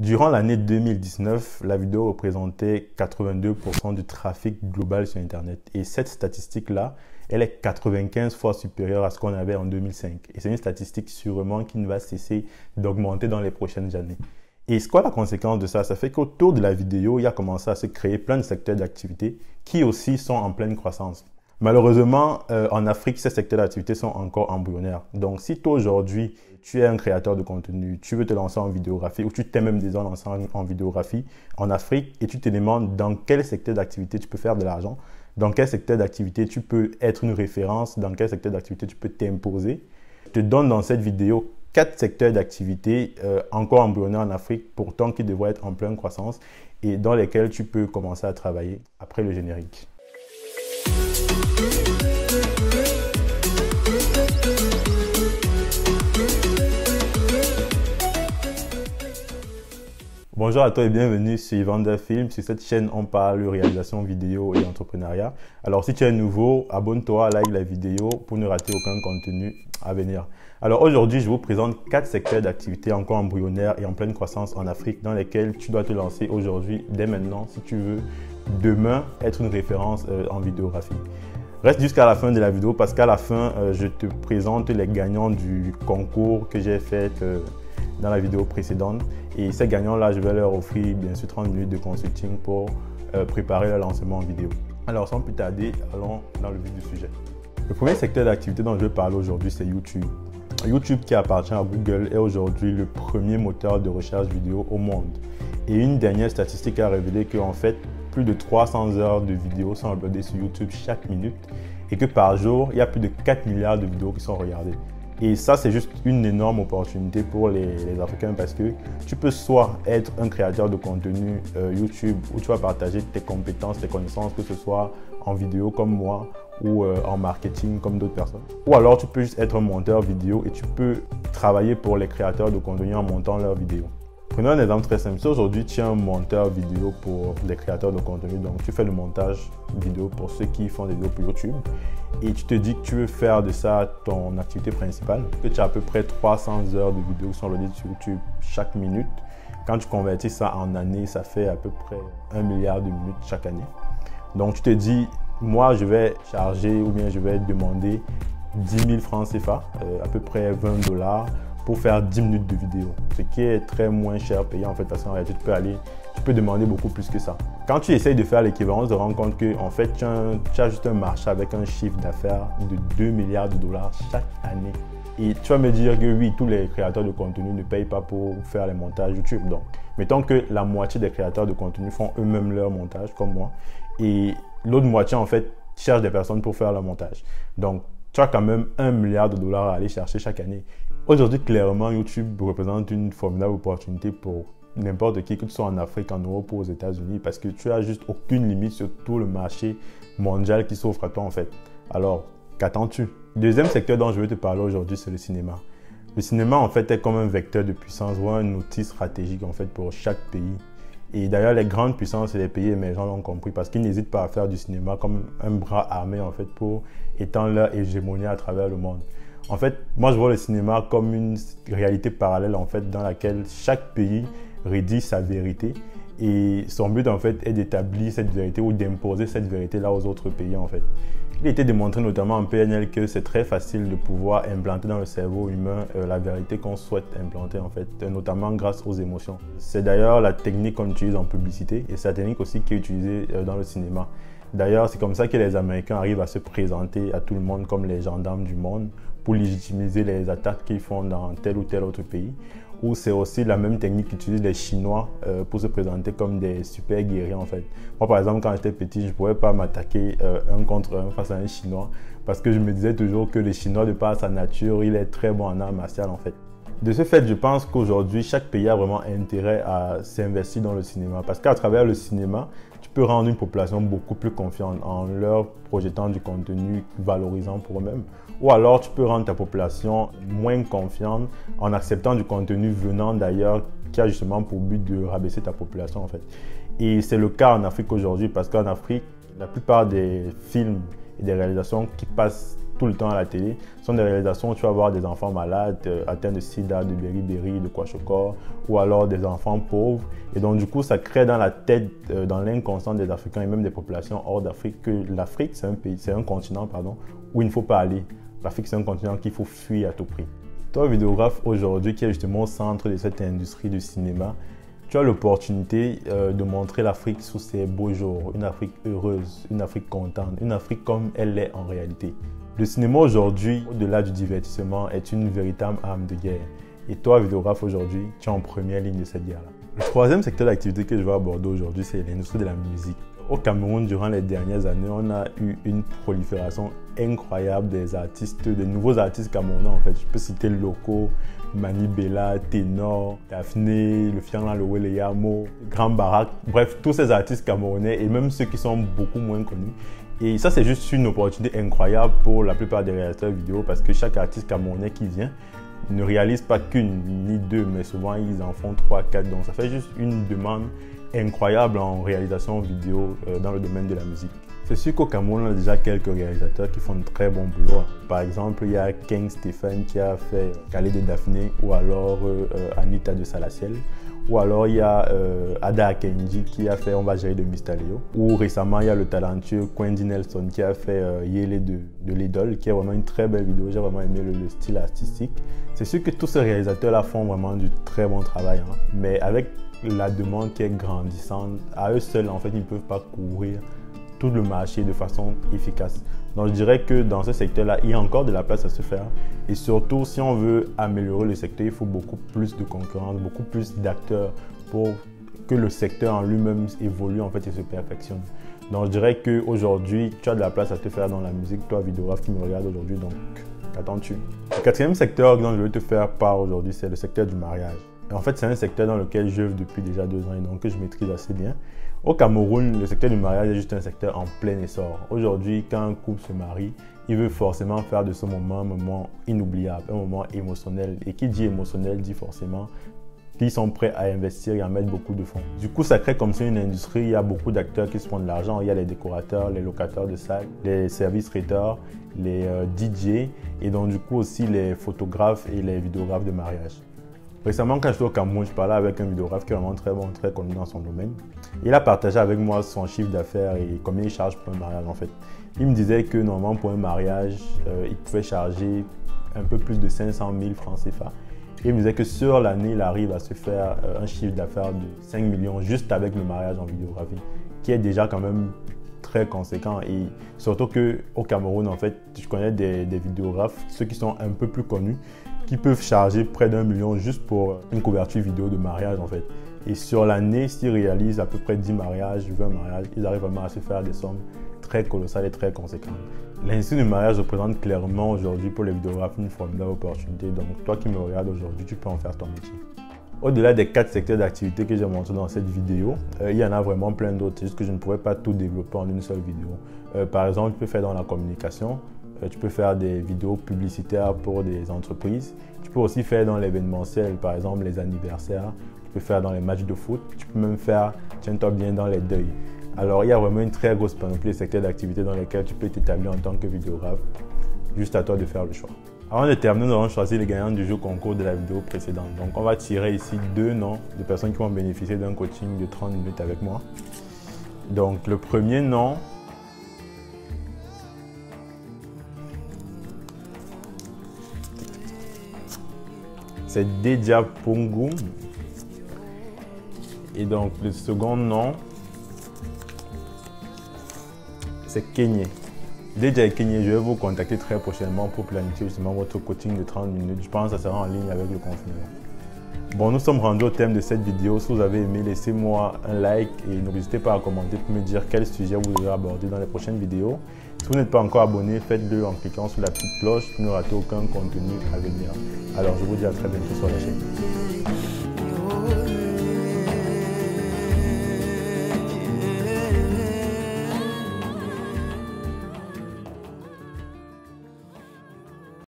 Durant l'année 2019, la vidéo représentait 82% du trafic global sur Internet. Et cette statistique-là, elle est 95 fois supérieure à ce qu'on avait en 2005. Et c'est une statistique sûrement qui ne va cesser d'augmenter dans les prochaines années. Et c'est quoi la conséquence de ça? Ça fait qu'autour de la vidéo, il a commencé à se créer plein de secteurs d'activité qui aussi sont en pleine croissance. Malheureusement, en Afrique, ces secteurs d'activité sont encore embryonnaires. Donc, si toi aujourd'hui, tu es un créateur de contenu, tu veux te lancer en vidéographie ou tu t'es même déjà lancé en vidéographie en Afrique et tu te demandes dans quel secteur d'activité tu peux faire de l'argent, dans quel secteur d'activité tu peux être une référence, dans quel secteur d'activité tu peux t'imposer, je te donne dans cette vidéo 4 secteurs d'activité encore embryonnaires en Afrique, pourtant qui devraient être en pleine croissance et dans lesquels tu peux commencer à travailler après le générique. Bonjour à toi et bienvenue sur Vanda Film. Sur cette chaîne, on parle réalisation vidéo et entrepreneuriat. Alors, si tu es nouveau, abonne-toi, like la vidéo pour ne rater aucun contenu à venir. Alors, aujourd'hui, je vous présente 4 secteurs d'activité encore embryonnaires et en pleine croissance en Afrique dans lesquels tu dois te lancer aujourd'hui, dès maintenant, si tu veux demain être une référence en vidéographie. Reste jusqu'à la fin de la vidéo parce qu'à la fin, je te présente les gagnants du concours que j'ai fait dans la vidéo précédente. Et ces gagnants-là, je vais leur offrir bien sûr 30 minutes de consulting pour préparer le lancement en vidéo. Alors sans plus tarder, allons dans le vif du sujet. Le premier secteur d'activité dont je vais parler aujourd'hui, c'est YouTube. YouTube, qui appartient à Google, est aujourd'hui le premier moteur de recherche vidéo au monde. Et une dernière statistique a révélé qu'en fait, plus de 300 heures de vidéos sont uploadées sur YouTube chaque minute et que par jour, il y a plus de 4 milliards de vidéos qui sont regardées. Et ça, c'est juste une énorme opportunité pour les Africains parce que tu peux soit être un créateur de contenu YouTube où tu vas partager tes compétences, tes connaissances, que ce soit en vidéo comme moi ou en marketing comme d'autres personnes. Ou alors, tu peux juste être un monteur vidéo et tu peux travailler pour les créateurs de contenu en montant leurs vidéos. Prenons un exemple très simple. Si aujourd'hui tu es un monteur vidéo pour des créateurs de contenu, donc tu fais le montage vidéo pour ceux qui font des vidéos pour YouTube et tu te dis que tu veux faire de ça ton activité principale, que tu as à peu près 300 heures de vidéos qui sont loadées sur YouTube chaque minute. Quand tu convertis ça en années, ça fait à peu près 1 milliard de minutes chaque année. Donc tu te dis, moi je vais charger ou bien je vais demander 10 000 francs CFA, à peu près 20 $. Pour faire 10 minutes de vidéo, ce qui est très moins cher payé en fait parce qu'en réalité tu peux demander beaucoup plus que ça. Quand tu essayes de faire l'équivalence, tu te rends compte que en fait tu as juste un marché avec un chiffre d'affaires de 2 milliards de dollars chaque année. Et tu vas me dire que oui, tous les créateurs de contenu ne payent pas pour faire les montages YouTube. Donc, mettons que la moitié des créateurs de contenu font eux-mêmes leur montage comme moi et l'autre moitié en fait cherche des personnes pour faire leur montage. Donc, tu as quand même 1 milliard de dollars à aller chercher chaque année. Aujourd'hui, clairement, YouTube représente une formidable opportunité pour n'importe qui, que tu sois en Afrique, en Europe ou aux États-Unis, parce que tu n'as juste aucune limite sur tout le marché mondial qui s'offre à toi en fait. Alors, qu'attends-tu? Deuxième secteur dont je vais te parler aujourd'hui, c'est le cinéma. Le cinéma en fait est comme un vecteur de puissance ou un outil stratégique en fait pour chaque pays. Et d'ailleurs, les grandes puissances et les pays émergents l'ont compris parce qu'ils n'hésitent pas à faire du cinéma comme un bras armé en fait pour étendre leur hégémonie à travers le monde. En fait, moi je vois le cinéma comme une réalité parallèle en fait dans laquelle chaque pays rédige sa vérité et son but en fait est d'établir cette vérité ou d'imposer cette vérité là aux autres pays en fait. Il a été démontré notamment en PNL que c'est très facile de pouvoir implanter dans le cerveau humain la vérité qu'on souhaite implanter en fait, notamment grâce aux émotions. C'est d'ailleurs la technique qu'on utilise en publicité et c'est la technique aussi qui est utilisée dans le cinéma. D'ailleurs, c'est comme ça que les Américains arrivent à se présenter à tout le monde comme les gendarmes du monde pour légitimiser les attaques qu'ils font dans tel ou tel autre pays. Ou c'est aussi la même technique qu'utilisent les Chinois pour se présenter comme des super guerriers en fait. Moi par exemple, quand j'étais petit, je ne pouvais pas m'attaquer un contre un face à un Chinois parce que je me disais toujours que le Chinois, de par sa nature, il est très bon en arts martiales en fait. De ce fait, je pense qu'aujourd'hui, chaque pays a vraiment intérêt à s'investir dans le cinéma parce qu'à travers le cinéma, tu peux rendre une population beaucoup plus confiante en leur projetant du contenu valorisant pour eux-mêmes. Ou alors, tu peux rendre ta population moins confiante en acceptant du contenu venant d'ailleurs qui a justement pour but de rabaisser ta population en fait. Et c'est le cas en Afrique aujourd'hui parce qu'en Afrique, la plupart des films et des réalisations qui passent tout le temps à la télé. Ce sont des réalisations où tu vas voir des enfants malades, atteints de sida, de beriberi, de kwashiorkor, ou alors des enfants pauvres. Et donc du coup, ça crée dans la tête, dans l'inconscient des Africains et même des populations hors d'Afrique que l'Afrique, c'est un pays, c'est un continent, pardon, où il ne faut pas aller. L'Afrique, c'est un continent qu'il faut fuir à tout prix. Toi, vidéographe, aujourd'hui, qui est justement au centre de cette industrie du cinéma, tu as l'opportunité de montrer l'Afrique sous ses beaux jours, une Afrique heureuse, une Afrique contente, une Afrique comme elle est en réalité. Le cinéma aujourd'hui, au-delà du divertissement, est une véritable arme de guerre. Et toi, vidéographe, aujourd'hui, tu es en première ligne de cette guerre-là. Le troisième secteur d'activité que je vais aborder aujourd'hui, c'est l'industrie de la musique. Au Cameroun, durant les dernières années, on a eu une prolifération incroyable des artistes, des nouveaux artistes camerounais en fait. Je peux citer Loco, Mani Bella, Ténor, Daphné, le Fianla Lowe, le Yamo, Grand Barak, bref, tous ces artistes camerounais et même ceux qui sont beaucoup moins connus. Et ça, c'est juste une opportunité incroyable pour la plupart des réalisateurs vidéo parce que chaque artiste camerounais qui vient ne réalise pas qu'une ni deux, mais souvent ils en font 3, 4. Donc ça fait juste une demande incroyable en réalisation vidéo dans le domaine de la musique. C'est sûr qu'au Cameroun, on a déjà quelques réalisateurs qui font de très bons boulot. Par exemple, il y a King Stephen qui a fait Calais de Daphné ou alors Anita de Salaciel. Ou alors il y a Ada Akenji qui a fait On va gérer de Mistaleo. Ou récemment, il y a le talentueux Quentin Nelson qui a fait Yele de l'Idole, qui est vraiment une très belle vidéo. J'ai vraiment aimé le style artistique. C'est sûr que tous ces réalisateurs-là font vraiment du très bon travail. Hein. Mais avec la demande qui est grandissante, à eux seuls, en fait, ils ne peuvent pas couvrir tout le marché de façon efficace. Donc, je dirais que dans ce secteur-là, il y a encore de la place à se faire. Et surtout, si on veut améliorer le secteur, il faut beaucoup plus de concurrence, beaucoup plus d'acteurs pour que le secteur en lui-même évolue en fait et se perfectionne. Donc, je dirais qu'aujourd'hui, tu as de la place à te faire dans la musique, toi, vidéographe qui me regarde aujourd'hui. Donc, qu'attends-tu? Le quatrième secteur dont je vais te faire part aujourd'hui, c'est le secteur du mariage. En fait, c'est un secteur dans lequel j'œuvre depuis déjà 2 ans et donc que je maîtrise assez bien. Au Cameroun, le secteur du mariage est juste un secteur en plein essor. Aujourd'hui, quand un couple se marie, il veut forcément faire de ce moment un moment inoubliable, un moment émotionnel. Et qui dit émotionnel dit forcément qu'ils sont prêts à investir et à mettre beaucoup de fonds. Du coup, ça crée comme ça une industrie. Il y a beaucoup d'acteurs qui se font de l'argent. Il y a les décorateurs, les locataires de salles, les service traiteurs, les DJ et donc du coup aussi les photographes et les vidéographes de mariage. Récemment, quand j'étais au Cameroun, je parlais avec un vidéographe qui est vraiment très bon, très connu dans son domaine. Il a partagé avec moi son chiffre d'affaires et combien il charge pour un mariage en fait. Il me disait que normalement pour un mariage, il pouvait charger un peu plus de 500 000 francs CFA. Et il me disait que sur l'année, il arrive à se faire un chiffre d'affaires de 5 millions juste avec le mariage en vidéographie, qui est déjà quand même très conséquent. Et surtout qu'au Cameroun, en fait, je connais des vidéographes, ceux qui sont un peu plus connus, qui peuvent charger près d'1 million juste pour une couverture vidéo de mariage en fait. Et sur l'année, s'ils réalisent à peu près 10 mariages, 20 mariages, ils arrivent vraiment à se faire des sommes très colossales et très conséquentes. L'industrie du mariage représente clairement aujourd'hui pour les vidéographes une formidable opportunité. Donc toi qui me regardes aujourd'hui, tu peux en faire ton métier. Au-delà des 4 secteurs d'activité que j'ai montrés dans cette vidéo, il y en a vraiment plein d'autres. C'est juste que je ne pourrais pas tout développer en une seule vidéo. Par exemple, tu peux faire dans la communication. Tu peux faire des vidéos publicitaires pour des entreprises. Tu peux aussi faire dans l'événementiel, par exemple les anniversaires. Tu peux faire dans les matchs de foot. Tu peux même faire, tiens-toi bien, dans les deuils. Alors, il y a vraiment une très grosse panoplie de secteurs d'activité dans lesquels tu peux t'établir en tant que vidéographe. Juste à toi de faire le choix. Avant de terminer, nous allons choisir les gagnants du jeu concours de la vidéo précédente. Donc, on va tirer ici 2 noms de personnes qui vont bénéficier d'un coaching de 30 minutes avec moi. Donc, le premier nom, c'est Dedia Pungu. Et donc, le second nom, c'est Kenyé. Dedia et Kenyé, je vais vous contacter très prochainement pour planifier justement votre coaching de 30 minutes. Je pense que ça sera en ligne avec le confinement. Bon, nous sommes rendus au thème de cette vidéo. Si vous avez aimé, laissez-moi un like et n'hésitez pas à commenter pour me dire quel sujet vous voudrez aborder dans les prochaines vidéos. Si vous n'êtes pas encore abonné, faites-le en cliquant sur la petite cloche pour ne rater aucun contenu à venir. Alors, je vous dis à très bientôt sur la chaîne.